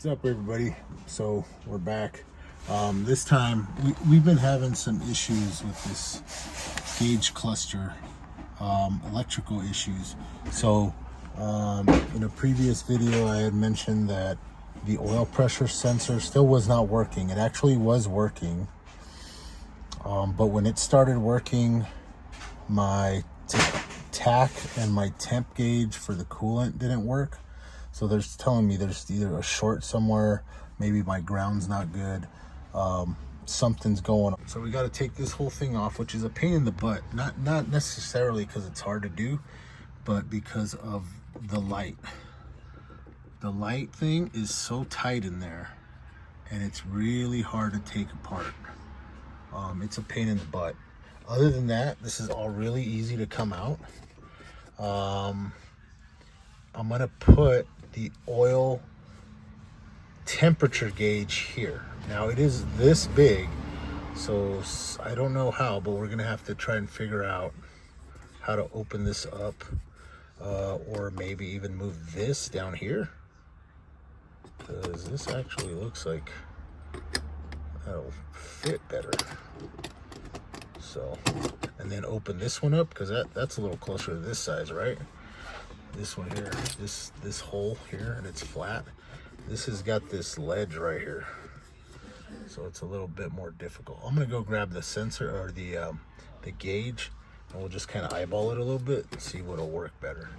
up, everybody? So we're back. This time we've been having some issues with this gauge cluster, electrical issues. So in a previous video I had mentioned that the oil pressure sensor still was not working. It actually was working, but when it started working, my tack and my temp gauge for the coolant didn't work. So they're telling me there's either a short somewhere, maybe my ground's not good, something's going on. So we got to take this whole thing off, which is a pain in the butt. Not necessarily because it's hard to do, but because of the light. The light thing is so tight in there, and it's really hard to take apart. It's a pain in the butt. Other than that, this is all really easy to come out. I'm gonna put the oil temperature gauge here. Now it is this big, so I don't know how, but we're gonna have to try and figure out how to open this up, or maybe even move this down here, because this actually looks like that'll fit better. So, and then open this one up, because that's a little closer to this size, right? This one here, this hole here, and it's flat. This has got this ledge right here, so it's a little bit more difficult. I'm gonna go grab the sensor or the gauge, and we'll just kind of eyeball it a little bit and see what'll work better.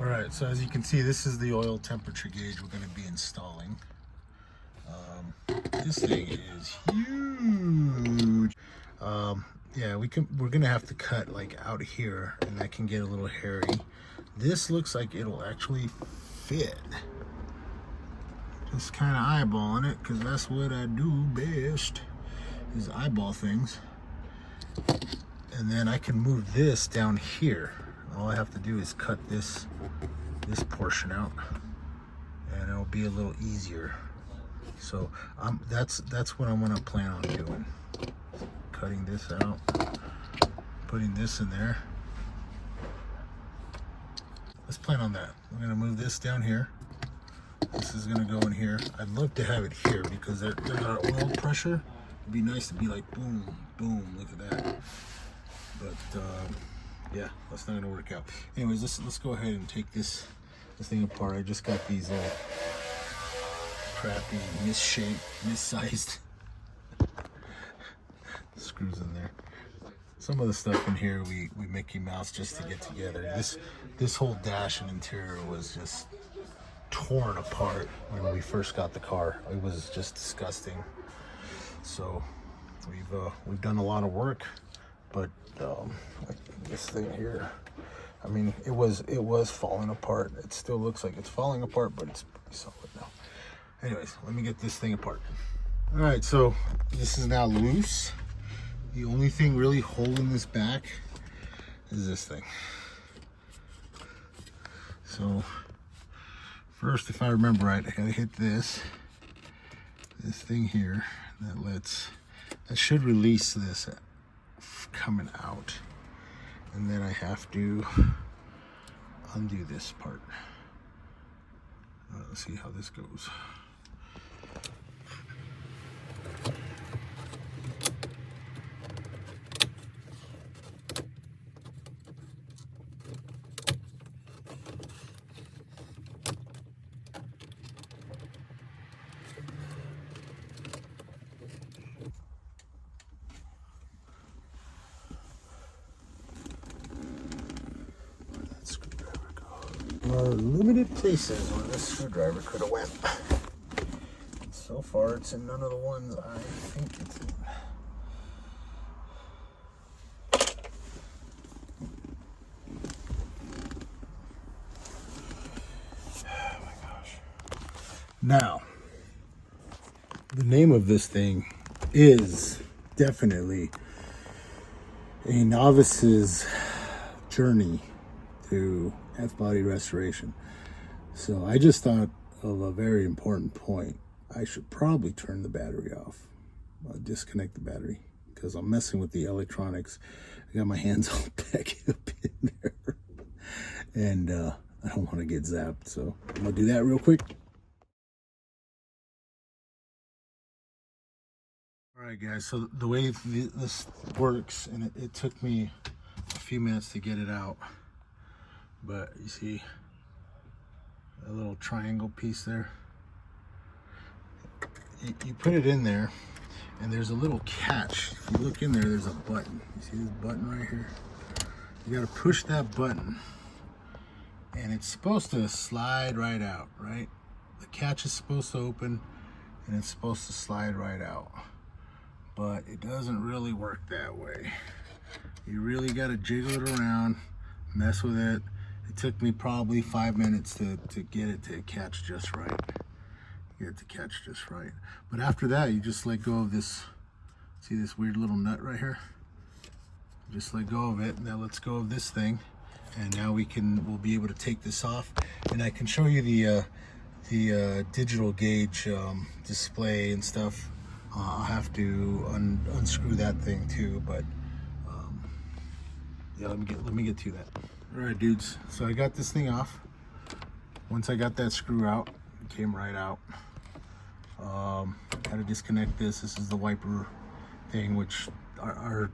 All right, so as you can see, this is the oil temperature gauge we're gonna be installing. This thing is huge. Yeah, we're gonna have to cut like out here, and that can get a little hairy. This looks like it'll actually fit. Just kind of eyeballing it, because that's what I do best, is eyeball things. And then I can move this down here. All I have to do is cut this portion out, and it'll be a little easier. So that's what I'm gonna plan on doing. Cutting this out, putting this in there. Let's plan on that. We're gonna move this down here. This is gonna go in here. I'd love to have it here, because there's our oil pressure. It'd be nice to be like boom, boom, look at that. But yeah, that's not gonna work out. Anyways, let's go ahead and take this thing apart. I just got these little crappy, misshaped, missized screws in there. Some of the stuff in here we Mickey Mouse just to get together. This whole dash and interior was just torn apart when we first got the car. It was just disgusting. So we've done a lot of work, but like this thing here, I mean, it was falling apart. It still looks like it's falling apart, but it's pretty solid now. Anyways, let me get this thing apart. All right, so this is now loose. The only thing really holding this back is this thing. So first, if I remember right, I gotta hit this thing here. That should release this coming out, and then I have to undo this part. Let's see how this goes. There are limited places where this screwdriver could have went. So far, it's in none of the ones I think it's in. Oh my gosh. Now, the name of this thing is definitely a novice's journey to F-body restoration. So I just thought of a very important point. I should probably turn the battery off, disconnect the battery, because I'm messing with the electronics. I got my hands all back up in there, and I don't want to get zapped. So I'm gonna do that real quick. All right, guys, so the way this works, and it took me a few minutes to get it out, but you see a little triangle piece there. You put it in there, and there's a little catch. If you look in there, there's a button. You see this button right here? You got to push that button, and it's supposed to slide right out, right? The catch is supposed to open, and it's supposed to slide right out. But it doesn't really work that way. You really got to jiggle it around, mess with it. It took me probably 5 minutes to get it to catch just right. Get it to catch just right. But after that, you just let go of this. See this weird little nut right here? Just let go of it. Now let's go of this thing, and now we'll be able to take this off, and I can show you the digital gauge display and stuff. I'll have to unscrew that thing too, but yeah, let me get to that. All right, dudes. So I got this thing off. Once I got that screw out, it came right out. Had to disconnect this. This is the wiper thing, which our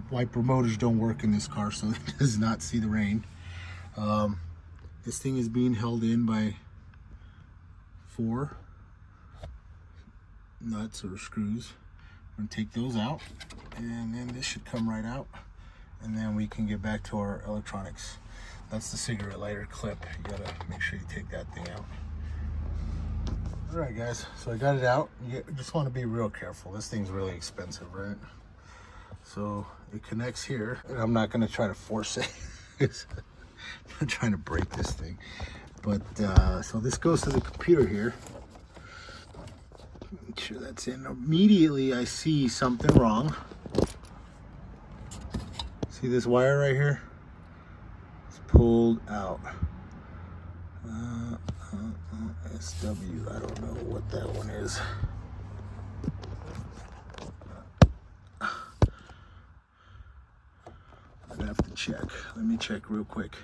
wiper motors don't work in this car, so it does not see the rain. This thing is being held in by 4 nuts or screws. I'm gonna take those out, and then this should come right out, and then we can get back to our electronics. That's the cigarette lighter clip. You gotta make sure you take that thing out. All right, guys, so I got it out. You just want to be real careful. This thing's really expensive, right? So it connects here, and I'm not going to try to force it. I'm not trying to break this thing. But so this goes to the computer here. Make sure that's in. Immediately I see something wrong. See this wire right here? It's pulled out. SW, I don't know what that one is. I'm gonna have to check. Let me check real quick.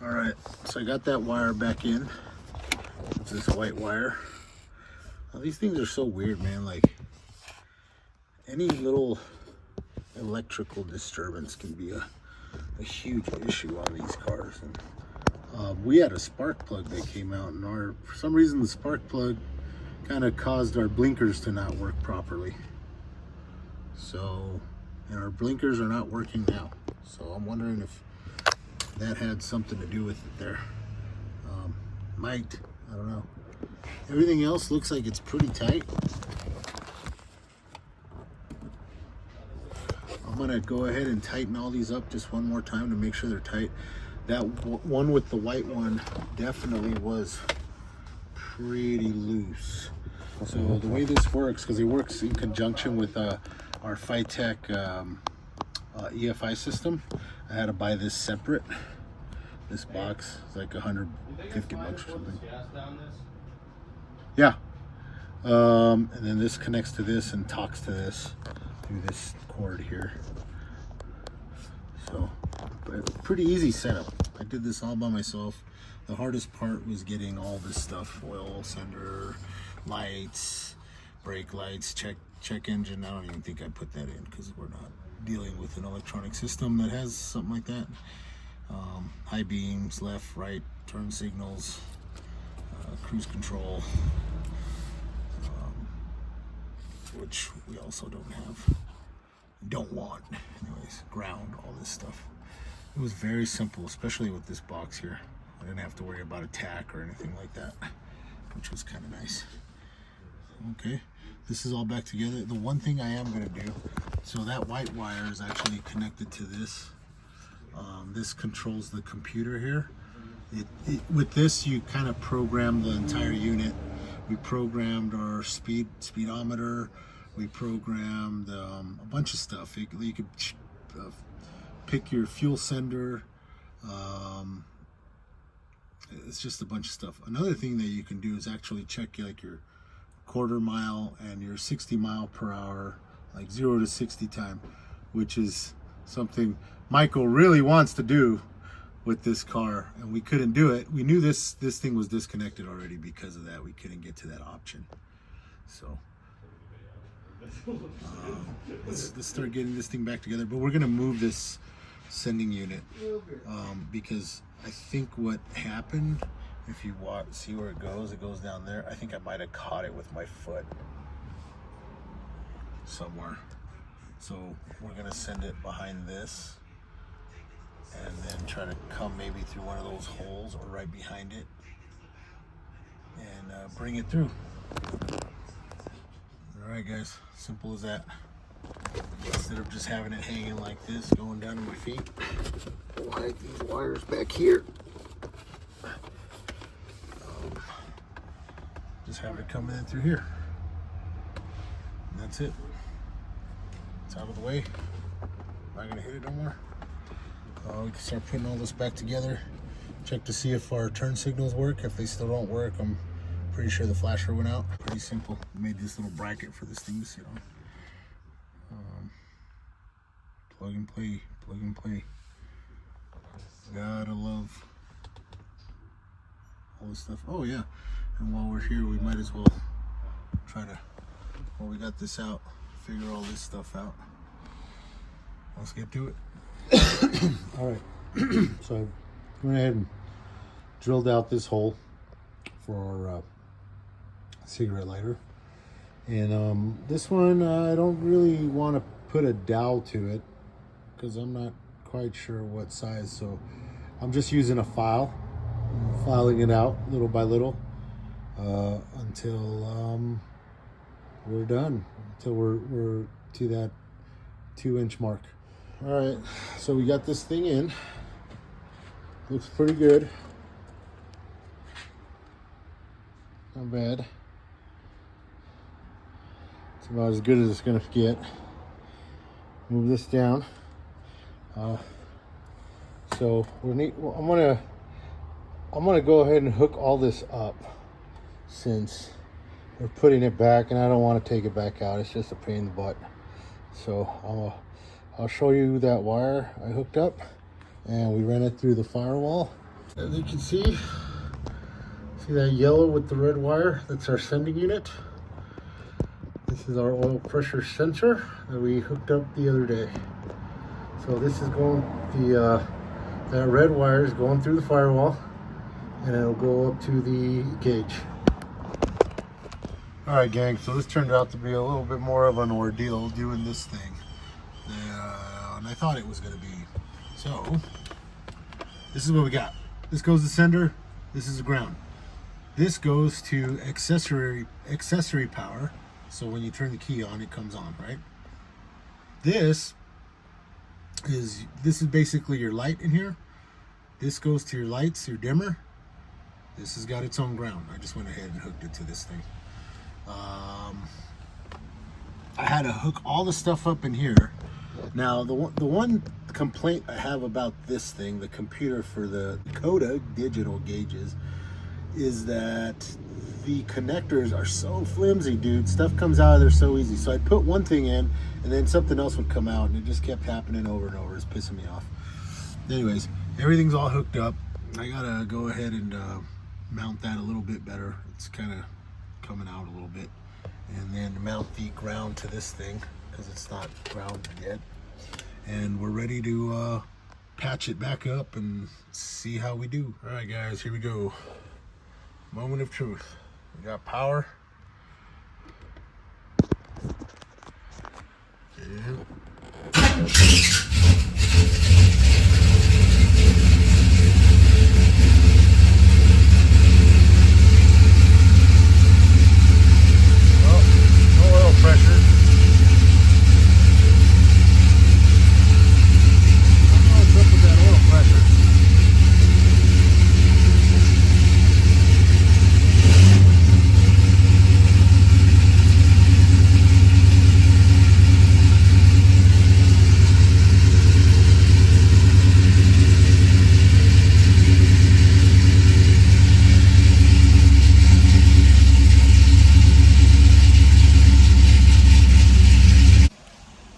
All right, so I got that wire back in. It's this white wire. Now, these things are so weird, man. Like, any little electrical disturbance can be a huge issue on these cars. And we had a spark plug that came out, and for some reason the spark plug kind of caused our blinkers to not work properly. So, and our blinkers are not working now. So I'm wondering if that had something to do with it there. Might, I don't know. Everything else looks like it's pretty tight. I'm gonna go ahead and tighten all these up just one more time to make sure they're tight. That one with the white one definitely was pretty loose. So the way this works, because it works in conjunction with our Phytech EFI system, I had to buy this separate. This box is like $150 or something. Yeah. And then this connects to this and talks to this through this cord here. So, pretty easy setup. I did this all by myself. The hardest part was getting all this stuff: oil, sender, lights, brake lights, check engine. I don't even think I put that in because we're not dealing with an electronic system that has something like that. High beams, left, right, turn signals, cruise control, which we also don't want. Anyways, ground, all this stuff. It was very simple, especially with this box here. I didn't have to worry about a tack or anything like that, which was kind of nice. Okay, this is all back together. The one thing I am going to do, so that white wire is actually connected to this. This controls the computer here. With this, you kind of program the entire unit. We programmed our speedometer. We programmed a bunch of stuff. You could pick your fuel sender. It's just a bunch of stuff. Another thing that you can do is actually check like your quarter mile and your 60 mile per hour, like 0 to 60 time, which is something Michael really wants to do with this car, and we couldn't do it. We knew this thing was disconnected already because of that. We couldn't get to that option. So Let's start getting this thing back together. But we're gonna move this sending unit because I think what happened, if you see where it goes down there. I think I might have caught it with my foot somewhere. So we're gonna send it behind this and then try to come maybe through one of those holes or right behind it and bring it through. All right, guys, simple as that. Instead of just having it hanging like this, going down to my feet, we'll hide these wires back here. Just have it coming in through here. And that's it. It's out of the way. Not gonna hit it no more. We can start putting all this back together. Check to see if our turn signals work. If they still don't work, I'm pretty sure the flasher went out. Pretty simple. Made this little bracket for this thing to sit on. Plug and play, plug and play. Gotta love all this stuff. Oh yeah, and while we're here, we might as well try to, while we got this out, figure all this stuff out. Let's get to it. All right, so I went ahead and drilled out this hole for our cigarette lighter. And this one, I don't really want to put a dowel to it because I'm not quite sure what size. So I'm just using a file, filing it out little by little until we're done, until we're to that 2-inch mark. All right, so we got this thing in. Looks pretty good. Not bad. It's about as good as it's gonna get. Move this down. So I'm gonna go ahead and hook all this up since we're putting it back, and I don't want to take it back out. It's just a pain in the butt. So I'll show you that wire I hooked up, and we ran it through the firewall. As you can see that yellow with the red wire? That's our sending unit. This is our oil pressure sensor that we hooked up the other day. So this is going, that red wire is going through the firewall, and it'll go up to the gauge. All right, gang, so this turned out to be a little bit more of an ordeal doing this thing than I thought it was gonna be. So this is what we got. This goes to sender, this is the ground. This goes to accessory power. So when you turn the key on, it comes on, right? This is basically your light in here. This goes to your lights, your dimmer. This has got its own ground. I just went ahead and hooked it to this thing. I had to hook all the stuff up in here. Now, the one complaint I have about this thing, the computer for the Dakota Digital gauges, is that the connectors are so flimsy, dude. Stuff comes out of there so easy. So I'd put one thing in, and then something else would come out, and it just kept happening over and over. It's pissing me off. Anyways, everything's all hooked up. I gotta go ahead and mount that a little bit better. It's kind of coming out a little bit. And then mount the ground to this thing, because it's not grounded yet. And we're ready to patch it back up and see how we do. All right, guys, here we go. Moment of truth. We got power. And no oil pressure. I don't know what's up with that oil pressure.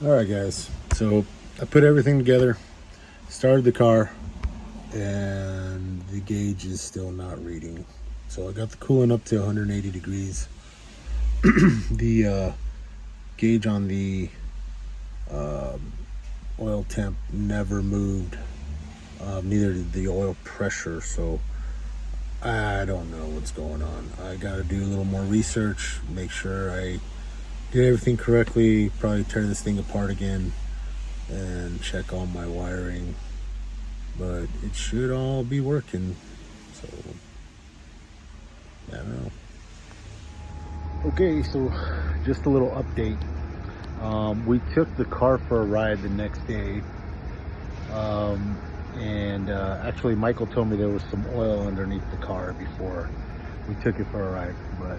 All right, guys, so I put everything together, started the car, and the gauge is still not reading. So I got the coolant up to 180 degrees. The gauge on the oil temp never moved. Neither did the oil pressure, so I don't know what's going on. I gotta do a little more research, make sure I did everything correctly, probably tear this thing apart again and check all my wiring, but it should all be working. So I don't know. Okay, so just a little update. We took the car for a ride the next day, and actually Michael told me there was some oil underneath the car before we took it for a ride, but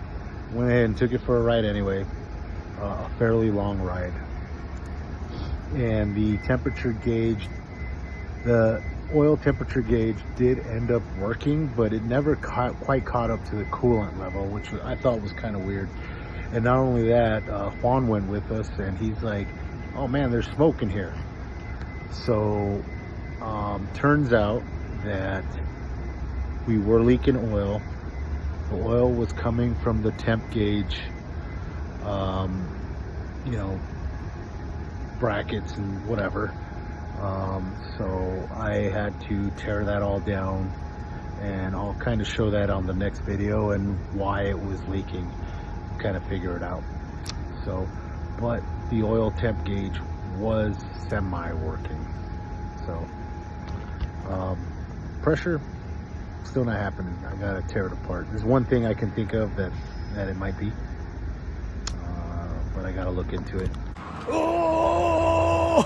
went ahead and took it for a ride anyway. A fairly long ride, and the temperature gauge, the oil temperature gauge did end up working, but it never quite caught up to the coolant level, which I thought was kind of weird. And not only that, Juan went with us, and he's like, oh man, there's smoke in here. So turns out that we were leaking oil. The oil was coming from the temp gauge, you know, brackets and whatever. So I had to tear that all down, and I'll kind of show that on the next video and why it was leaking, kind of figure it out. So, but the oil temp gauge was semi-working. So pressure still not happening. I gotta tear it apart. There's one thing I can think of that it might be, but I gotta look into it. Oh!